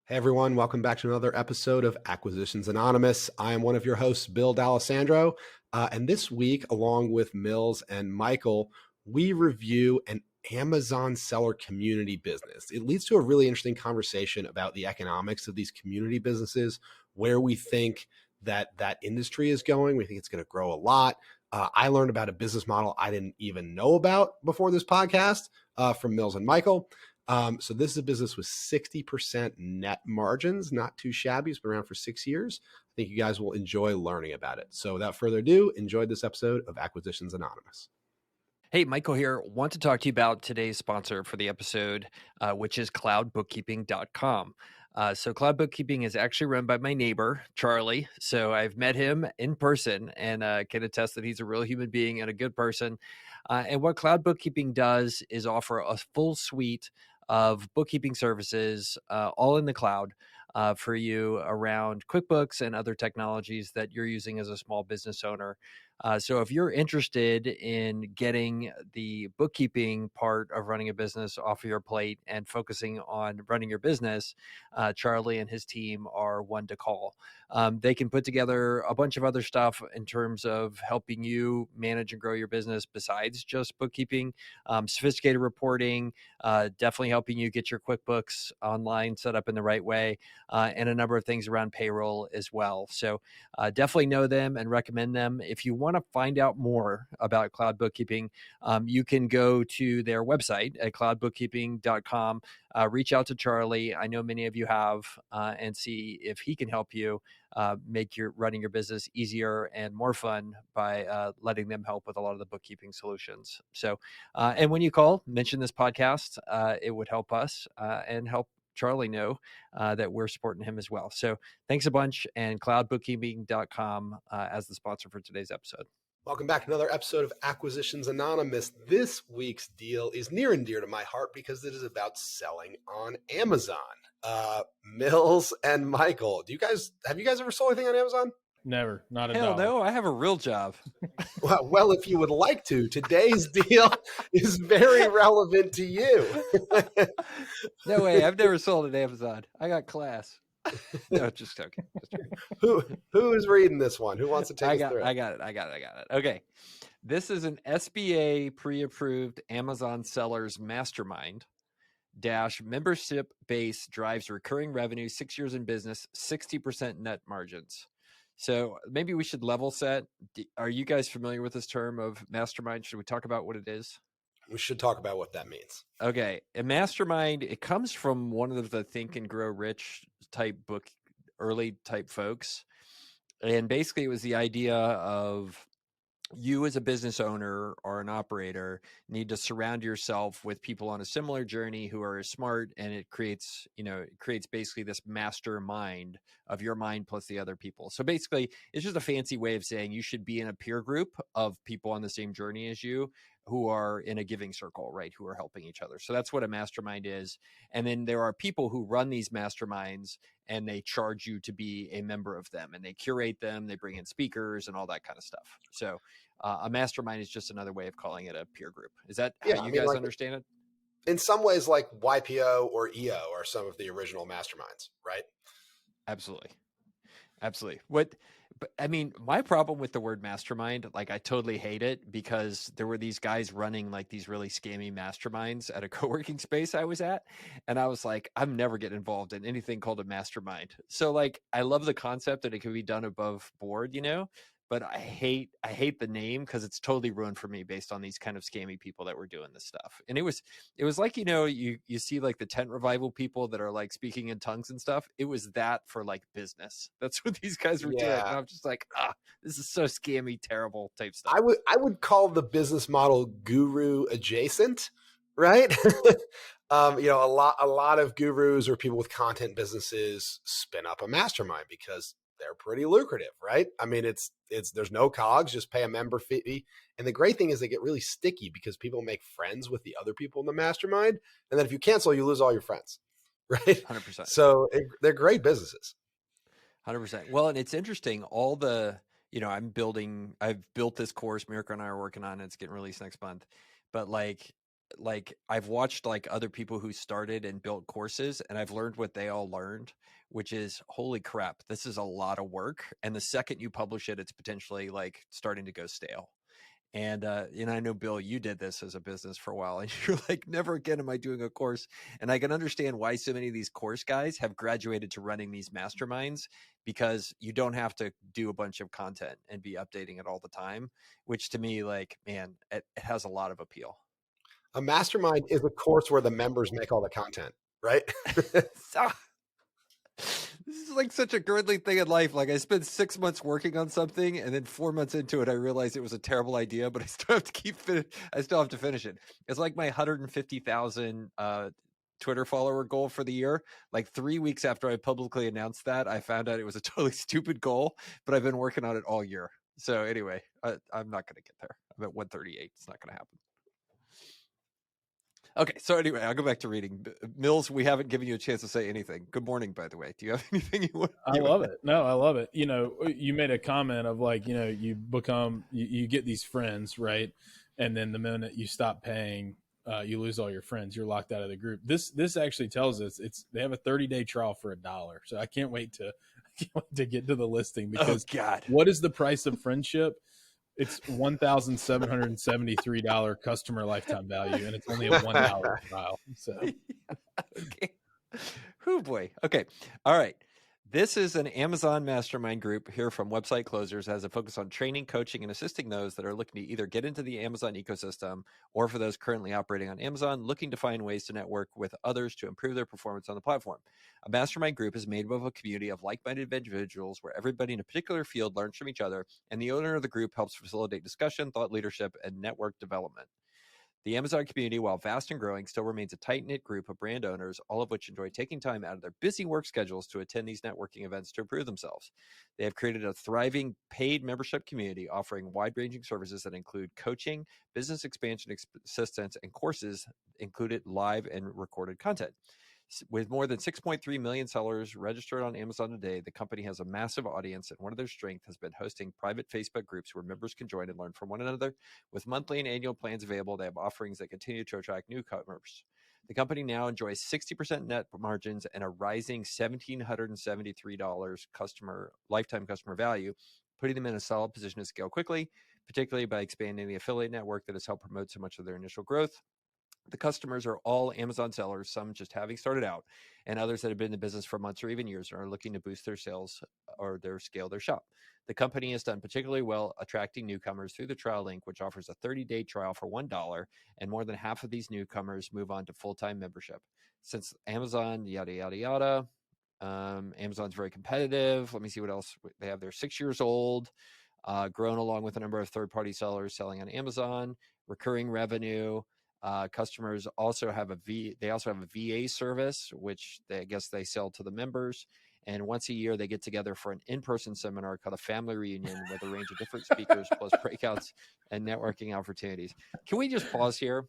Hey everyone, welcome back to another episode of Acquisitions Anonymous. I am one of your hosts, Bill D'Alessandro, and this week, along with Mills and Michael, we review an Amazon seller community business. It leads to a really interesting conversation about the economics of these community businesses, where we think that industry is going. We think it's going to grow a lot. I learned about a business model I didn't even know about before this podcast from Mills and Michael. So this is a business with 60% net margins, not too shabby. It's been around for 6 years. I think you guys will enjoy learning about it. So without further ado, enjoy this episode of Acquisitions Anonymous. Hey, Michael here. Want to talk to you about today's sponsor for the episode, which is CloudBookkeeping.com. So Cloud Bookkeeping is actually run by my neighbor, Charlie. So I've met him in person and can attest that he's a real human being and a good person. And what Cloud Bookkeeping does is offer a full suite of bookkeeping services, all in the cloud, for you around QuickBooks and other technologies that you're using as a small business owner. So if you're interested in getting the bookkeeping part of running a business off of your plate and focusing on running your business, Charlie and his team are one to call. They can put together a bunch of other stuff in terms of helping you manage and grow your business besides just bookkeeping, sophisticated reporting, definitely helping you get your QuickBooks online set up in the right way, and a number of things around payroll as well. So definitely know them and recommend them. If you want to find out more about Cloud Bookkeeping, you can go to their website at cloudbookkeeping.com. Reach out to Charlie. I know many of you have, and see if he can help you make your running your business easier and more fun by letting them help with a lot of the bookkeeping solutions. So, and when you call, mention this podcast. It would help us and help Charlie know that we're supporting him as well. So thanks a bunch, and cloudbookkeeping.com as the sponsor for today's episode. Welcome back to another episode of Acquisitions Anonymous. This week's deal is near and dear to my heart because it is about selling on Amazon. Mills and Michael, have you guys ever sold anything on Amazon? Never, not a Hell dollar. no, I have a real job. Well, if you would like to, today's deal is very relevant to you. No way, I've never sold at Amazon. I got class. No, just joking. Who is reading this one? Who wants to take us through it? I got it. Okay. This is an SBA pre-approved Amazon sellers mastermind dash membership base drives recurring revenue, 6 years in business, 60% net margins. So maybe we should level set. Are you guys familiar with this term of mastermind? Should we talk about what it is? We should talk about what that means. Okay. A mastermind, it comes from one of the Think and Grow Rich type book, early type folks. And basically it was the idea of you as a business owner or an operator need to surround yourself with people on a similar journey who are smart, and it creates basically this mastermind of your mind plus the other people. So basically it's just a fancy way of saying you should be in a peer group of people on the same journey as you who are in a giving circle, right? Who are helping each other. So that's what a mastermind is. And then there are people who run these masterminds and they charge you to be a member of them, and they curate them. They bring in speakers and all that kind of stuff. So a mastermind is just another way of calling it a peer group. Is that how you guys understand it? In some ways, like YPO or EO are some of the original masterminds, right? Absolutely. But I mean, my problem with the word mastermind, like I totally hate it because there were these guys running like these really scammy masterminds at a co-working space I was at. And I was like, I'm never getting involved in anything called a mastermind. So like, I love the concept that it can be done above board, but I hate the name because it's totally ruined for me based on these kind of scammy people that were doing this stuff. And it was like, you see like the tent revival people that are like speaking in tongues and stuff. It was that for like business. That's what these guys were doing. And I'm just like, this is so scammy, terrible type stuff. I would call the business model guru adjacent, right? A lot of gurus or people with content businesses spin up a mastermind because they're pretty lucrative, right? I mean, there's no cogs, just pay a member fee. And the great thing is they get really sticky because people make friends with the other people in the mastermind. And then if you cancel, you lose all your friends, right? 100%. So they're great businesses. 100%. Well, and it's interesting, I've built this course Mirka and I are working on, and it's getting released next month. But like like I've watched like other people who started and built courses, and I've learned what they all learned, which is holy crap, this is a lot of work. And the second you publish it, it's potentially like starting to go stale. And I know, Bill, you did this as a business for a while, and you're like, never again am I doing a course. And I can understand why so many of these course guys have graduated to running these masterminds, because you don't have to do a bunch of content and be updating it all the time, which to me, like, man, it has a lot of appeal. A mastermind is a course where the members make all the content, right? So, this is like such a girly thing in life. Like I spent 6 months working on something, and then 4 months into it, I realized it was a terrible idea, but I still have to I still have to finish it. It's like my 150,000 Twitter follower goal for the year. Like 3 weeks after I publicly announced that, I found out it was a totally stupid goal, but I've been working on it all year. So anyway, I'm not going to get there. I'm at 138. It's not going to happen. Okay, so anyway, I'll go back to reading. Mills, we haven't given you a chance to say anything. Good morning, by the way. Do you have anything you want? I love it. No, I love it. You made a comment of like, you get these friends, right? And then the minute you stop paying, you lose all your friends. You're locked out of the group. This actually tells us they have a 30-day trial for $1. So I can't wait to get to the listing, because what is the price of friendship? It's $1,773 customer lifetime value, and it's only a $1 trial. So, okay. Oh boy. Okay. All right. This is an Amazon mastermind group here from Website Closers, has a focus on training, coaching, and assisting those that are looking to either get into the Amazon ecosystem, or for those currently operating on Amazon, looking to find ways to network with others to improve their performance on the platform. A mastermind group is made up of a community of like-minded individuals where everybody in a particular field learns from each other, and the owner of the group helps facilitate discussion, thought leadership, and network development. The Amazon community, while vast and growing, still remains a tight-knit group of brand owners, all of which enjoy taking time out of their busy work schedules to attend these networking events to improve themselves. They have created a thriving paid membership community offering wide-ranging services that include coaching, business expansion assistance, and courses included live and recorded content. With more than 6.3 million sellers registered on Amazon today, the company has a massive audience, and one of their strengths has been hosting private Facebook groups where members can join and learn from one another. With monthly and annual plans available, they have offerings that continue to attract newcomers. The company now enjoys 60% net margins and a rising $1,773 lifetime customer value, putting them in a solid position to scale quickly, particularly by expanding the affiliate network that has helped promote so much of their initial growth. The customers are all Amazon sellers, some just having started out, and others that have been in the business for months or even years and are looking to boost their sales or scale their shop. The company has done particularly well attracting newcomers through the trial link, which offers a 30-day trial for $1, and more than half of these newcomers move on to full-time membership. Since Amazon, yada, yada, yada, Amazon's very competitive. Let me see what else they have. They're 6 years old, grown along with a number of third-party sellers selling on Amazon, recurring revenue. Customers also have a VA service, which I guess they sell to the members. And once a year, they get together for an in-person seminar called a family reunion with a range of different speakers, plus breakouts and networking opportunities. Can we just pause here?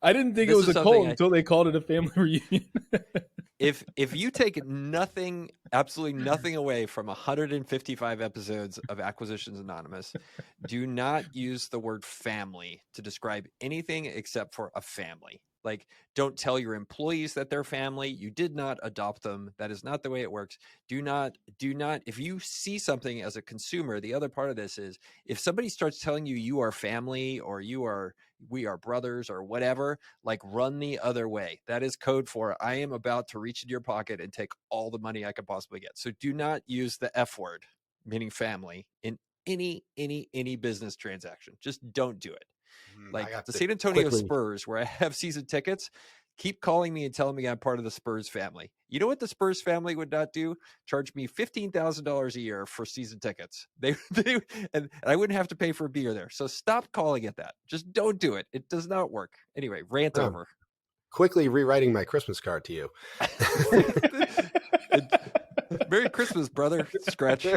I didn't think it was a cult until they called it a family reunion. If you take absolutely nothing away from 155 episodes of Acquisitions Anonymous, do not use the word family to describe anything except for a family. Like, don't tell your employees that they're family. You did not adopt them. That is not the way it works. Do not, if you see something as a consumer, the other part of this is if somebody starts telling you you are family or we are brothers or whatever, like run the other way. That is code for I am about to reach into your pocket and take all the money I could possibly get. So do not use the F word, meaning family, in any business transaction. Just don't do it. Like the San Antonio Spurs, where I have season tickets, keep calling me and telling me I'm part of the Spurs family. You know what the Spurs family would not do? Charge me $15,000 a year for season tickets. And I wouldn't have to pay for a beer there. So stop calling it that. Just don't do it. It does not work. Anyway, rant over. Quickly rewriting my Christmas card to you. Merry Christmas, brother. Scratch.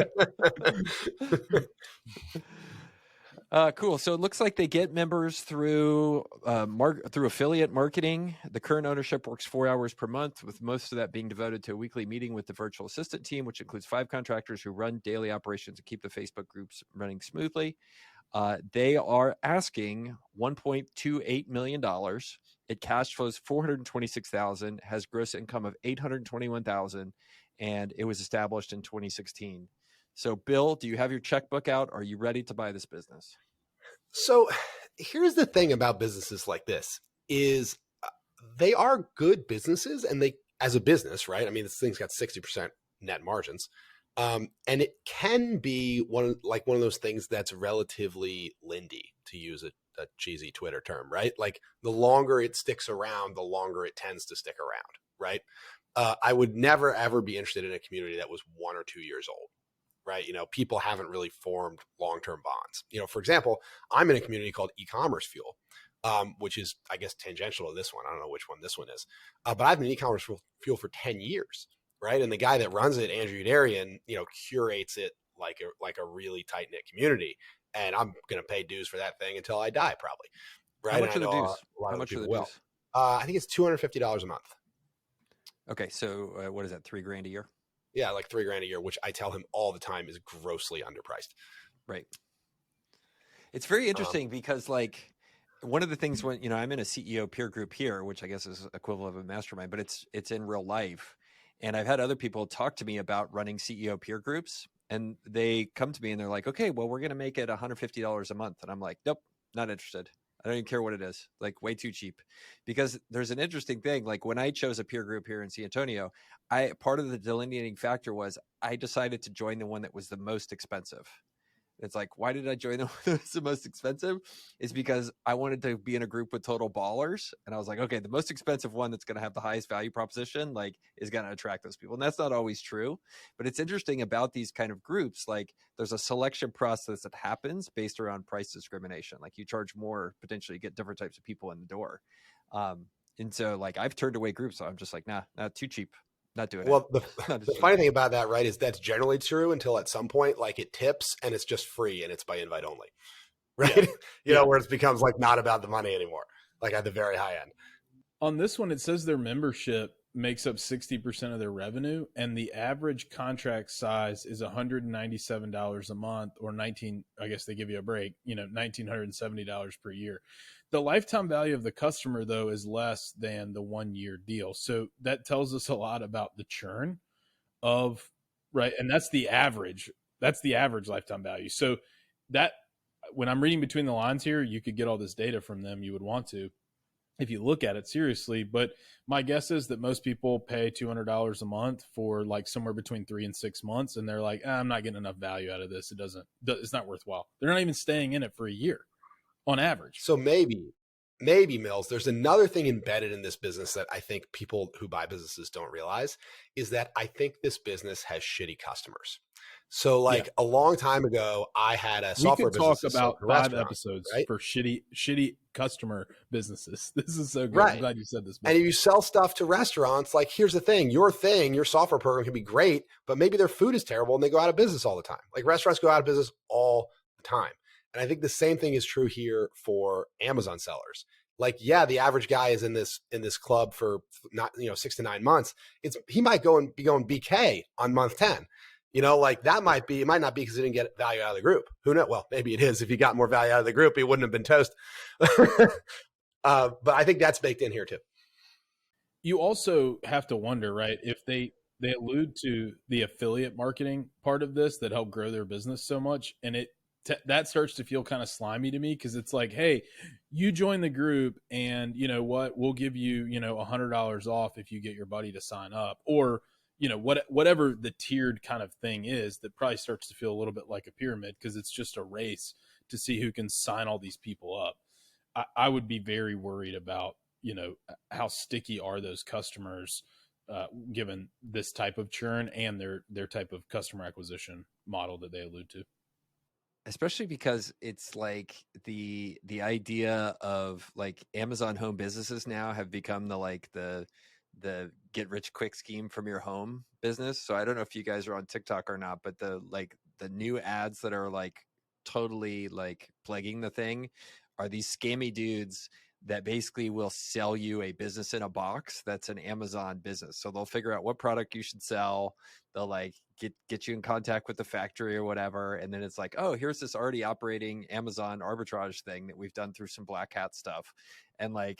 Cool. So it looks like they get members through affiliate marketing. The current ownership works 4 hours per month, with most of that being devoted to a weekly meeting with the virtual assistant team, which includes 5 contractors who run daily operations and keep the Facebook groups running smoothly. They are asking $1.28 million. It cash flows $426,000, has gross income of $821,000, and it was established in 2016. So, Bill, do you have your checkbook out? Are you ready to buy this business? So here's the thing about businesses like this is they are good businesses, and they, as a business, right? I mean, this thing's got 60% net margins. And it can be one of those things that's relatively lindy, to use a cheesy Twitter term, right? Like the longer it sticks around, the longer it tends to stick around, right? I would never, ever be interested in a community that was 1 or 2 years old, right? People haven't really formed long-term bonds. For example, I'm in a community called eCommerce Fuel, which is, I guess, tangential to this one. I don't know which one this one is, but I've been in eCommerce Fuel for 10 years, right? And the guy that runs it, Andrew Udarian, curates it like a really tight-knit community. And I'm going to pay dues for that thing until I die, probably, right? How much and are I the know dues? a lot How of much are people the will. dues? I think it's $250 a month. Okay, so what is that? $3,000 a year? Yeah, like $3,000 a year, which I tell him all the time is grossly underpriced. Right. It's very interesting because, like, one of the things when I'm in a CEO peer group here, which I guess is equivalent of a mastermind, but it's in real life, and I've had other people talk to me about running CEO peer groups, and they come to me and they're like, "Okay, well, we're going to make it $150 a month," and I'm like, "Nope, not interested. I don't even care what it is. Like, way too cheap." Because there's an interesting thing. Like when I chose a peer group here in San Antonio, part of the delineating factor was I decided to join the one that was the most expensive. It's like, why did I join them? It's the most expensive. It's because I wanted to be in a group with total ballers. And I was like, okay, the most expensive one that's going to have the highest value proposition, like, is going to attract those people. And that's not always true. But it's interesting about these kind of groups. Like, there's a selection process that happens based around price discrimination. Like, you charge more, potentially get different types of people in the door. And so, like, I've turned away groups. So I'm just like, nah, too cheap. Not doing Well, it. the funny thing about that, right, is that's generally true until at some point, like, it tips and it's just free and it's by invite only, right? Yeah. Where it becomes like not about the money anymore, like at the very high end. On this one, it says their membership makes up 60% of their revenue, and the average contract size is $197 a month, or I guess they give you a break, $1,970 per year. The lifetime value of the customer, though, is less than the 1-year deal. So that tells us a lot about the churn of, right? And that's the average. That's the average lifetime value. So that, when I'm reading between the lines here, you could get all this data from them. You would want to, if you look at it seriously. But my guess is that most people pay $200 a month for like somewhere between 3 and 6 months. And they're like, I'm not getting enough value out of this. It's not worthwhile. They're not even staying in it for a year on average. So maybe Mills, there's another thing embedded in this business that I think people who buy businesses don't realize, is that I think this business has shitty customers. So like a long time ago, I had a software business. We could talk about 5 episodes, right, for shitty customer businesses. This is so good. Right. I'm glad you said this. And if you sell stuff to restaurants, like, here's the thing, your software program can be great, but maybe their food is terrible and they go out of business all the time. Like, restaurants go out of business all the time. And I think the same thing is true here for Amazon sellers. Like, yeah, the average guy is in this club for not 6 to 9 months. He might be going BK on month 10. Like, it might not be because he didn't get value out of the group. Who knows? Well, maybe it is. If he got more value out of the group, he wouldn't have been toast. But I think that's baked in here too. You also have to wonder, right, if they allude to the affiliate marketing part of this that helped grow their business so much, and that starts to feel kind of slimy to me, because it's like, hey, you join the group and you know what, we'll give you $100 off if you get your buddy to sign up, or whatever the tiered kind of thing is, that probably starts to feel a little bit like a pyramid, because it's just a race to see who can sign all these people up. I would be very worried about how sticky are those customers given this type of churn and their type of customer acquisition model that they allude to. Especially because it's like the idea of like Amazon home businesses now have become the get rich quick scheme from your home business. So I don't know if you guys are on TikTok or not, but the new ads that are like totally like plaguing the thing are these scammy dudes that basically will sell you a business in a box that's an Amazon business. So they'll figure out what product you should sell. They'll like get you in contact with the factory or whatever. And then it's like, oh, here's this already operating Amazon arbitrage thing that we've done through some black hat stuff. And like,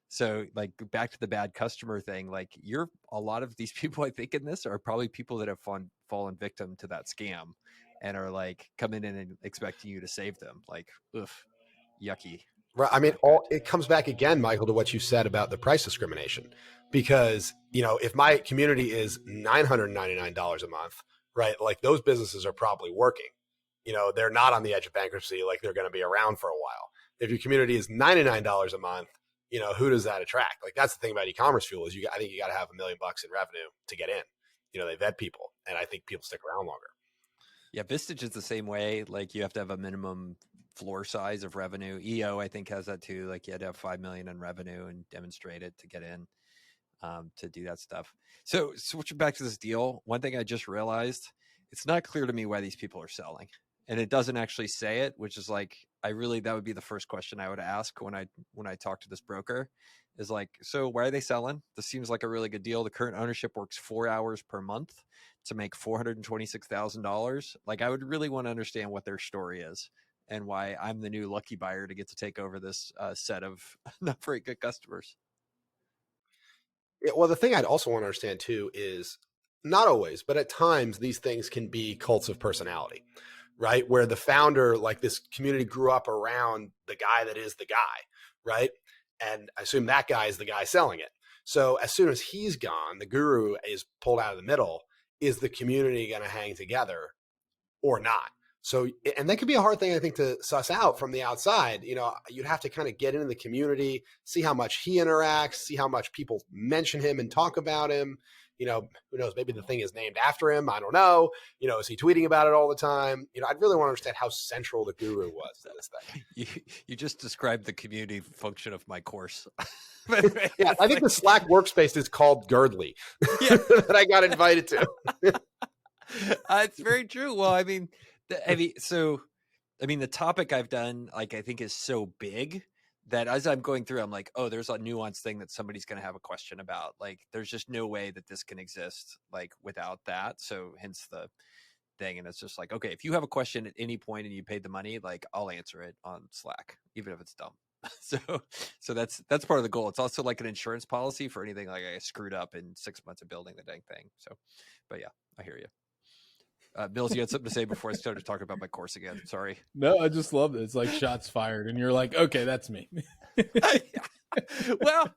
so like back to the bad customer thing, like a lot of these people I think in this are probably people that have fallen victim to that scam and are like coming in and expecting you to save them. Like, oof, yucky. Right. I mean, it comes back again, Michael, to what you said about the price discrimination. Because, if my community is $999 a month, right, like those businesses are probably working. They're not on the edge of bankruptcy, like they're going to be around for a while. If your community is $99 a month, who does that attract? Like that's the thing about e-commerce fuel is I think you got to have $1 million in revenue to get in. They vet people, and I think people stick around longer. Yeah, Vistage is the same way. Like you have to have a minimum floor size of revenue. EO, I think, has that too. Like you had to have 5 million in revenue and demonstrate it to get in, to do that stuff. So switching back to this deal, one thing I just realized, it's not clear to me why these people are selling. And it doesn't actually say it, which is like, that would be the first question I would ask when I talk to this broker is like, so why are they selling? This seems like a really good deal. The current ownership works 4 hours per month to make $426,000. Like I would really want to understand what their story is and why I'm the new lucky buyer to get to take over this set of not very good customers. Yeah, well, the thing I'd also want to understand too is not always, but at times these things can be cults of personality, right? Where the founder, like this community grew up around the guy that is the guy, right? And I assume that guy is the guy selling it. So as soon as he's gone, the guru is pulled out of the middle. Is the community going to hang together or not? So, and that could be a hard thing, I think, to suss out from the outside. You'd have to kind of get into the community, see how much he interacts, see how much people mention him and talk about him. Who knows? Maybe the thing is named after him. I don't know. Is he tweeting about it all the time? I'd really want to understand how central the guru was to this thing. You just described the community function of my course. Yeah, I think the Slack workspace is called Girdley. Yeah. That I got invited to. It's very true. Well, I mean, the topic I've done, like, I think is so big that as I'm going through, I'm like, oh, there's a nuanced thing that somebody's going to have a question about. Like, there's just no way that this can exist, like, without that. So hence the thing. And it's just like, okay, if you have a question at any point and you paid the money, like, I'll answer it on Slack, even if it's dumb. So that's part of the goal. It's also like an insurance policy for anything like I screwed up in 6 months of building the dang thing. So, but yeah, I hear you. Mills, you had something to say before I started talking about my course again. Sorry. No, I just love it. It's like shots fired, and you're like, okay, that's me. Well,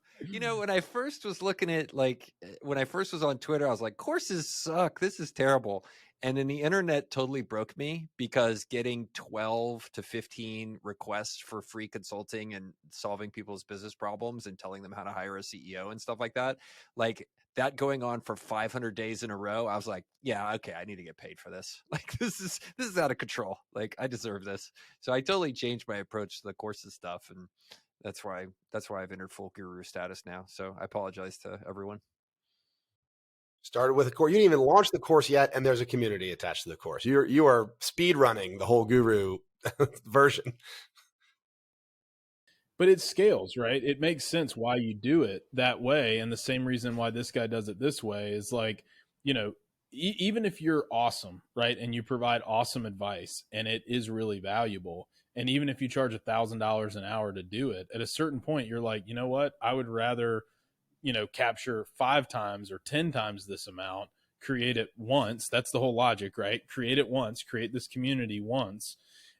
when I first was looking at, like, when I first was on Twitter, I was like, courses suck. This is terrible. And then the internet totally broke me because getting 12 to 15 requests for free consulting and solving people's business problems and telling them how to hire a CEO and stuff like that, like that going on for 500 days in a row, I was like, yeah, okay, I need to get paid for this. Like, this is out of control. Like, I deserve this. So I totally changed my approach to the courses stuff. And that's why I've entered full guru status now. So I apologize to everyone. Started with a course. You didn't even launch the course yet, and there's a community attached to the course. You are speed running the whole guru version. But it scales, right? It makes sense why you do it that way. And the same reason why this guy does it this way is like, even if you're awesome, right? And you provide awesome advice and it is really valuable. And even if you charge $1,000 an hour to do it, at a certain point, you're like, you know what? I would rather, capture 5 times or 10 times this amount, create it once. That's the whole logic, right? Create it once, create this community once,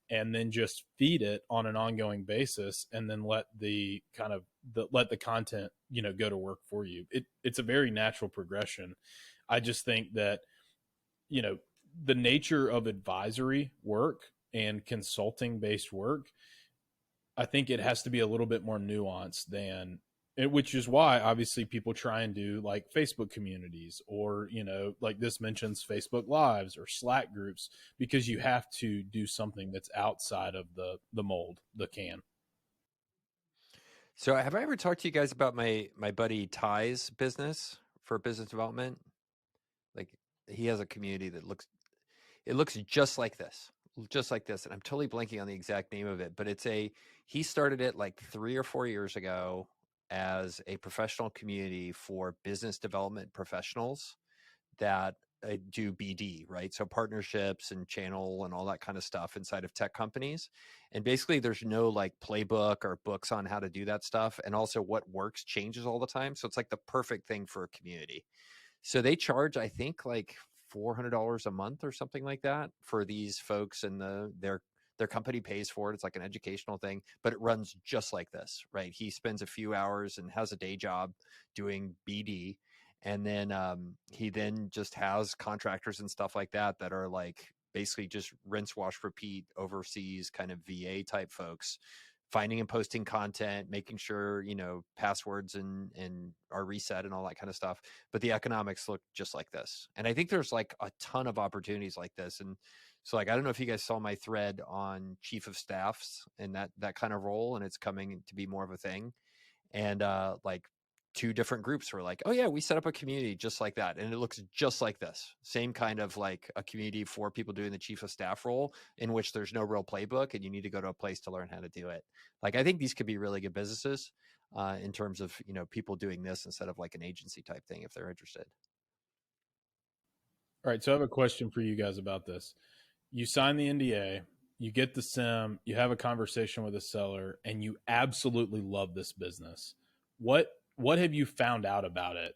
and then just feed it on an ongoing basis, and then let the content, go to work for you. It's a very natural progression. I just think that, the nature of advisory work and consulting based work, I think it has to be a little bit more nuanced than, which is why obviously people try and do like Facebook communities or, like this mentions Facebook Lives or Slack groups, because you have to do something that's outside of the mold, the can. So have I ever talked to you guys about my buddy Ty's business for business development? Like, he has a community that looks just like this. just like this, and I'm totally blanking on the exact name of it, but he started it like 3 or 4 years ago as a professional community for business development professionals that do BD, right? So partnerships and channel and all that kind of stuff inside of tech companies. And basically there's no like playbook or books on how to do that stuff. And also what works changes all the time. So it's like the perfect thing for a community. So they charge, I think, like $400 a month or something like that for these folks, and their company pays for it. It's like an educational thing, but it runs just like this, right? He spends a few hours and has a day job doing BD, and then he then just has contractors and stuff like that that are like basically just rinse, wash, repeat, overseas kind of VA type folks, finding and posting content, making sure, passwords and are reset and all that kind of stuff. But the economics look just like this. And I think there's like a ton of opportunities like this. And so like, I don't know if you guys saw my thread on chief of staffs and that kind of role, and it's coming to be more of a thing. And like 2 different groups were like, oh yeah, we set up a community just like that. And it looks just like this. Same kind of like a community for people doing the chief of staff role, in which there's no real playbook and you need to go to a place to learn how to do it. Like, I think these could be really good businesses in terms of, people doing this instead of like an agency type thing if they're interested. All right. So I have a question for you guys about this. You sign the NDA, you get the SIM, you have a conversation with a seller, and you absolutely love this business. What have you found out about it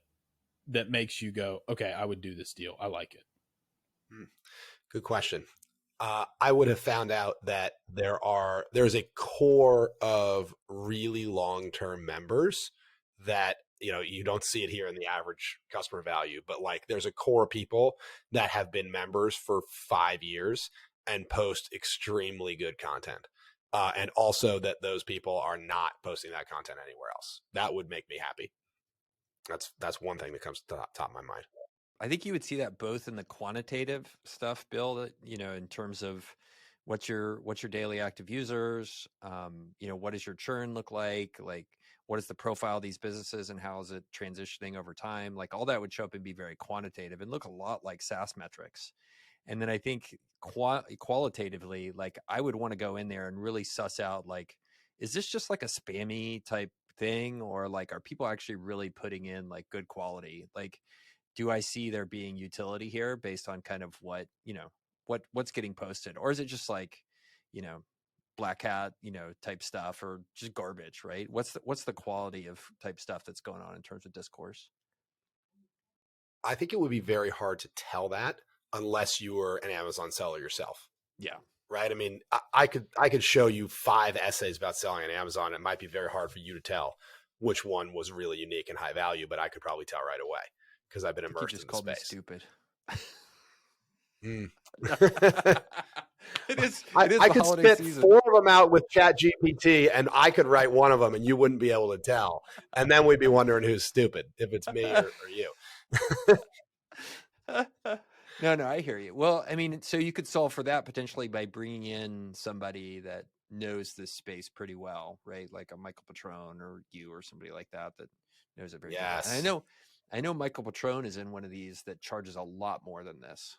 that makes you go, okay, I would do this deal. I like it? Good question. I would have found out that there's a core of really long-term members that, you don't see it here in the average customer value, but like there's a core of people that have been members for 5 years and post extremely good content. And also that those people are not posting that content anywhere else. That would make me happy. That's one thing that comes to the top of my mind. I think you would see that both in the quantitative stuff, Bill, that, in terms of what's your daily active users, what does your churn look like what is the profile of these businesses and how is it transitioning over time? Like all that would show up and be very quantitative and look a lot like SaaS metrics. And then I think qualitatively, like I would want to go in there and really suss out, like, is this just like a spammy type thing, or like are people actually really putting in like good quality? Like, do I see there being utility here based on kind of what, what's getting posted? Or is it just like, black hat, type stuff, or just garbage, right? What's the quality of type stuff that's going on in terms of discourse? I think it would be very hard to tell that unless you were an Amazon seller yourself. Yeah. Right. I mean, I could show you 5 essays about selling on Amazon. It might be very hard for you to tell which one was really unique and high value, but I could probably tell right away because I've been immersed in the space. Me stupid. I could spit season. 4 of them out with ChatGPT and I could write one of them and you wouldn't be able to tell. And then we'd be wondering who's stupid, if it's me or you. No, I hear you. Well, I mean, so you could solve for that potentially by bringing in somebody that knows this space pretty well, right? Like a Michael Patrone or you or somebody like that knows it very well. And I know Michael Patrone is in one of these that charges a lot more than this.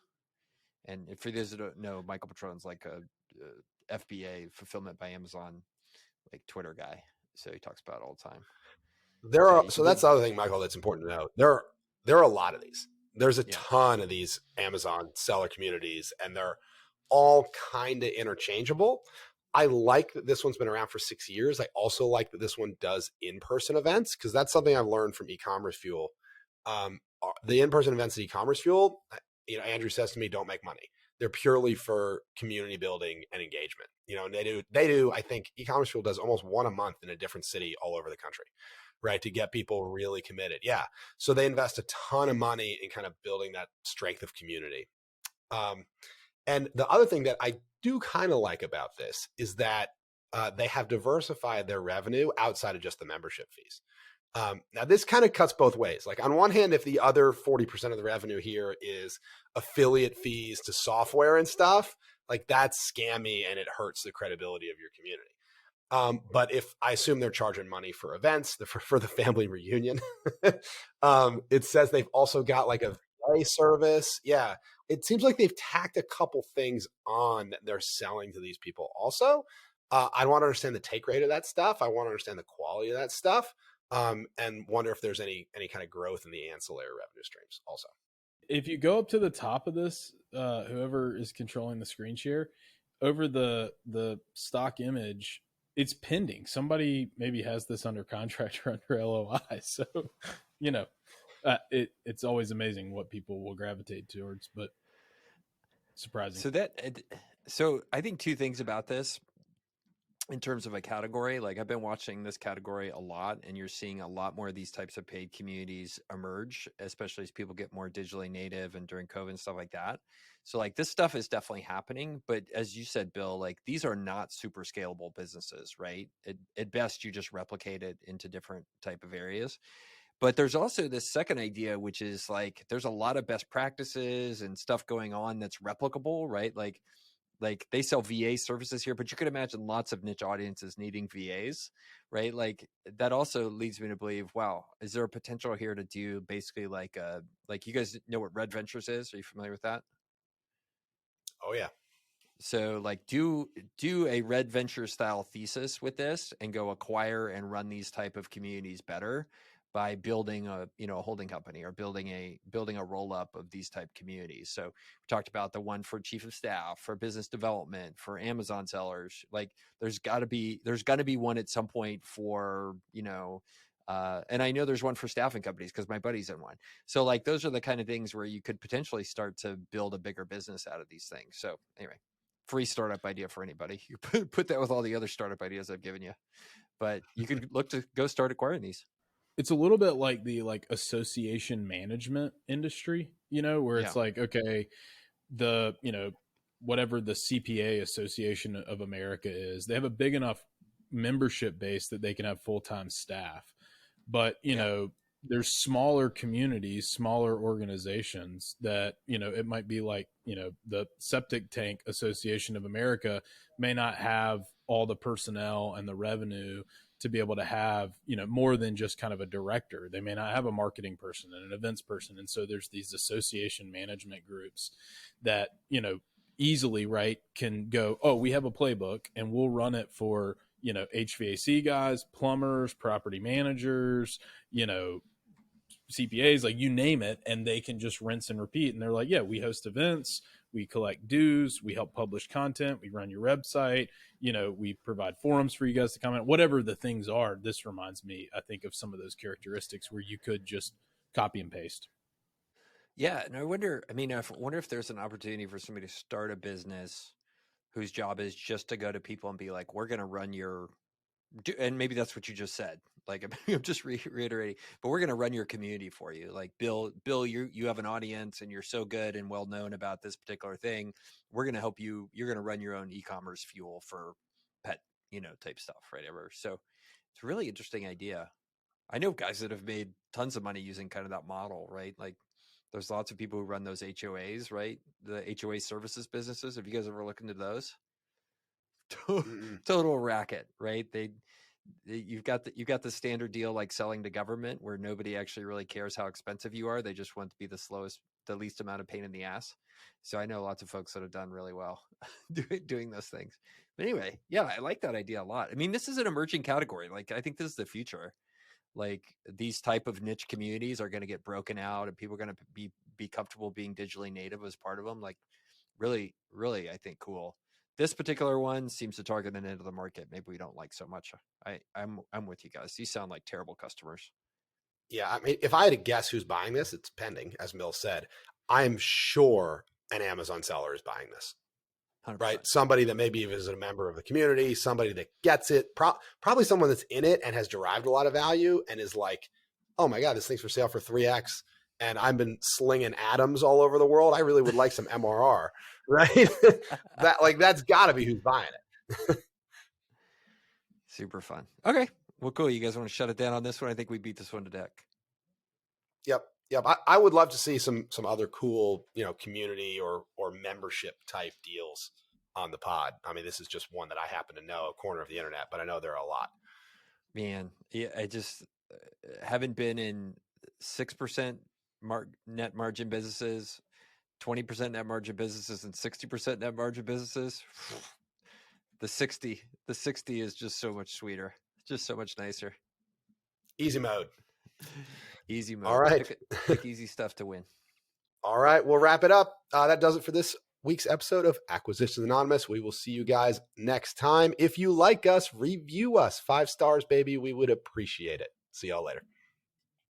And for those who don't know, Michael Patrone's like a FBA, fulfillment by Amazon, like Twitter guy. So he talks about it all the time. So that's the other thing, Michael, that's important to know. There are a lot of these. There's a ton of these Amazon seller communities, and they're all kind of interchangeable. I like that this one's been around for 6 years. I also like that this one does in-person events, because that's something I've learned from eCommerce Fuel. The in-person events at eCommerce Fuel, Andrew says to me, don't make money. They're purely for community building and engagement. And they do. I think eCommerce Fuel does almost one a month in a different city all over the country, right? To get people really committed. Yeah. So they invest a ton of money in kind of building that strength of community. And the other thing that I do kind of like about this is that they have diversified their revenue outside of just the membership fees. Now this kind of cuts both ways. Like on one hand, if the other 40% of the revenue here is affiliate fees to software and stuff, like that's scammy and it hurts the credibility of your community. But if I assume they're charging money for events, for the family reunion, it says they've also got like a VA service. Yeah. it seems like they've tacked a couple things on that they're selling to these people. Also, I want to understand the take rate of that stuff. I want to understand the quality of that stuff, and wonder if there's any kind of growth in the ancillary revenue streams. Also, If you go up to the top of this, whoever is controlling the screen share, over the stock image, it's pending. Somebody maybe has this under contract or under LOI. So, you know, it's always amazing what people will gravitate towards, but surprising. So I think two things about this in terms of a category. Like, I've been watching this category a lot, and you're seeing a lot more of these types of paid communities emerge, especially as people get more digitally native and during COVID and stuff like that. So like, this stuff is definitely happening, but as you said, Bill, like, these are not super scalable businesses, right? At best, you just replicate it into different type of areas. But there's also this second idea, which is like, there's a lot of best practices and stuff going on that's replicable, right? Like they sell VA services here, but you could imagine lots of niche audiences needing VAs, right? Like, that also leads me to believe, wow, is there a potential here to do basically like you guys know what Red Ventures is? Are you familiar with that? oh yeah, So like, do a Red Venture style thesis with this and go acquire and run these type of communities better by building a holding company, or building a roll up of these type communities. So we talked about the one for chief of staff, for business development, for Amazon sellers. Like, there's got to be one at some point for, and I know there's one for staffing companies because my buddy's in one. So like, those are the kind of things where you could potentially start to build a bigger business out of these things. So anyway, free startup idea for anybody. You put that with all the other startup ideas I've given you, but you could look to go start acquiring these. It's a little bit like the association management industry, where it's Yeah. like, okay, the, whatever the CPA Association of America is, they have a big enough membership base that they can have full-time staff. But, there's smaller communities, smaller organizations that, it might be like, the Septic Tank Association of America may not have all the personnel and the revenue to be able to have, more than just kind of a director. They may not have a marketing person and an events person. And so there's these association management groups that, easily, right, can go, oh, we have a playbook and we'll run it for, HVAC guys, plumbers, property managers, CPAs, like, you name it, and they can just rinse and repeat. And they're like, yeah, we host events, we collect dues, we help publish content, we run your website, we provide forums for you guys to comment, whatever the things are. This reminds me, I think, of some of those characteristics where you could just copy and paste. Yeah. And I wonder if there's an opportunity for somebody to start a business whose job is just to go to people and be like, we're going to run and maybe that's what you just said. Like, I'm just reiterating, but we're going to run your community for you. Like, Bill, you have an audience and you're so good and well known about this particular thing. We're going to help you. You're going to run your own e-commerce fuel for pet, type stuff, right? So it's a really interesting idea. I know guys that have made tons of money using kind of that model, right? Like, there's lots of people who run those HOAs, right? The HOA services businesses. Have you guys ever looked into those? Total racket, right? You've got the standard deal, like selling to government, where nobody actually really cares how expensive you are. They just want to be the least amount of pain in the ass. So I know lots of folks that have done really well doing those things. But anyway, yeah, I like that idea a lot. I mean, this is an emerging category. Like, I think this is the future. Like, these type of niche communities are going to get broken out, and people are going to be comfortable being digitally native as part of them. Like, really, really, I think cool. This particular one seems to target an end of the market maybe we don't like so much. I'm with you guys. These sound like terrible customers. Yeah, I mean, if I had to guess who's buying this, it's pending, as Mill said. I'm sure an Amazon seller is buying this. 100%. Right? Somebody that maybe is a member of the community, somebody that gets it, probably someone that's in it and has derived a lot of value and is like, oh my God, this thing's for sale for 3X. And I've been slinging atoms all over the world. I really would like some MRR, right? That's gotta be who's buying it. Super fun. Okay. Well, cool. You guys want to shut it down on this one? I think we beat this one to death. Yep. I would love to see some other cool, community or membership type deals on the pod. I mean, this is just one that I happen to know, a corner of the internet, but I know there are a lot. Man, yeah, I just haven't been in 6% net margin businesses 20% net margin businesses and 60% net margin businesses, the 60 is just so much sweeter, just so much nicer. Easy mode. Easy mode. All right. Pick easy stuff to win. All right, we'll wrap it up. That does it for this week's episode of Acquisitions Anonymous. We will see you guys next time. If you like us, review us. 5 stars, baby. We would appreciate it. See y'all later.